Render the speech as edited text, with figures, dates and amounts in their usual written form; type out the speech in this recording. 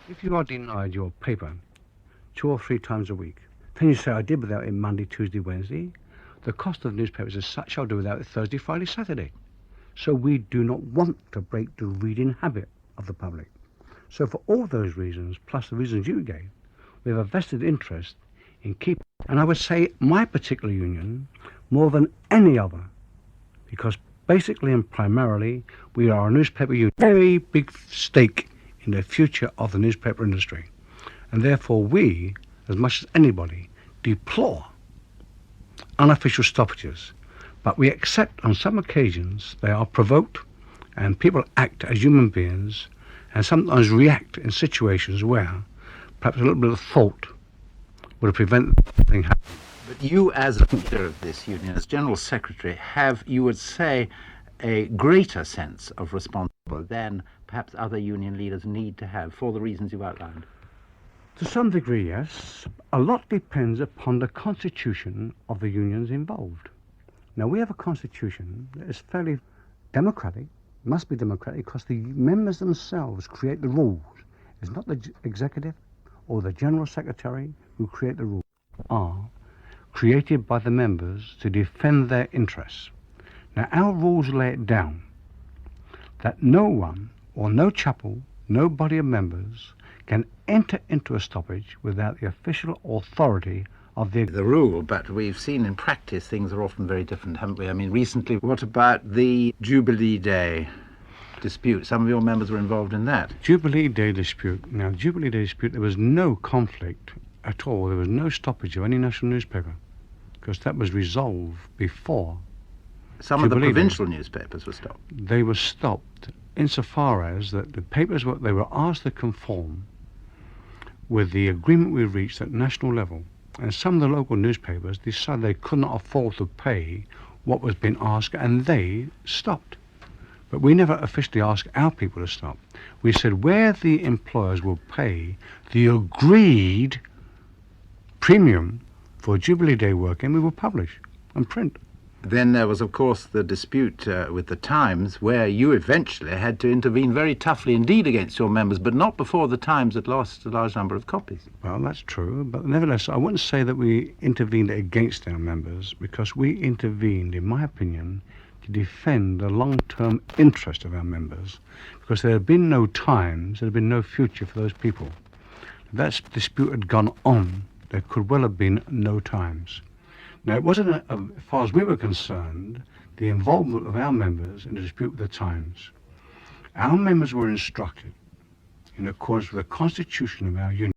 If you are denied your paper 2 or 3 times a week, then you say, I did without it Monday, Tuesday, Wednesday. The cost of newspapers is such I'll do without it Thursday, Friday, Saturday. So we do not want to break the reading habit of the public. So for all those reasons, plus the reasons you gave, we have a vested interest in keeping, and I would say my particular union, more than any other, because basically and primarily we are a newspaper union, very big stake in the future of the newspaper industry. And therefore we, as much as anybody, deplore unofficial stoppages. But we accept on some occasions they are provoked and people act as human beings and sometimes react in situations where perhaps a little bit of thought would have prevented the thing happening. But you, as a leader of this union, as General Secretary, have, you would say, a greater sense of responsibility than perhaps other union leaders need to have for the reasons you've outlined. To some degree, yes. A lot depends upon the constitution of the unions involved. Now, we have a constitution that is fairly democratic, must be democratic, because the members themselves create the rules. It's not the executive or the general secretary who create the rules. Are created by the members to defend their interests. Now, our rules lay it down that no one or no chapel, no body of members can enter into a stoppage without the official authority of the rule, but we've seen in practice things are often very different, haven't we? I mean, recently, what about the Jubilee Day dispute? Some of your members were involved in that. Jubilee Day dispute. Now, Jubilee Day dispute, there was no conflict at all. There was no stoppage of any national newspaper because that was resolved before. Some of the provincial newspapers were stopped. They were stopped insofar as that the papers they were asked to conform with the agreement we reached at national level. And some of the local newspapers decided they could not afford to pay what was being asked, and they stopped. But we never officially asked our people to stop. We said where the employers will pay the agreed premium for Jubilee Day working, we will publish and print. Then there was, of course, the dispute with the Times, where you eventually had to intervene very toughly indeed against your members, but not before the Times had lost a large number of copies. Well, that's true, but nevertheless, I wouldn't say that we intervened against our members, because we intervened, in my opinion, to defend the long-term interest of our members, because there had been no Times, there had been no future for those people. If that dispute had gone on, there could well have been no Times. Now, it wasn't, as far as we were concerned, the involvement of our members in the dispute with the Times. Our members were instructed, in accordance with the constitution of our union,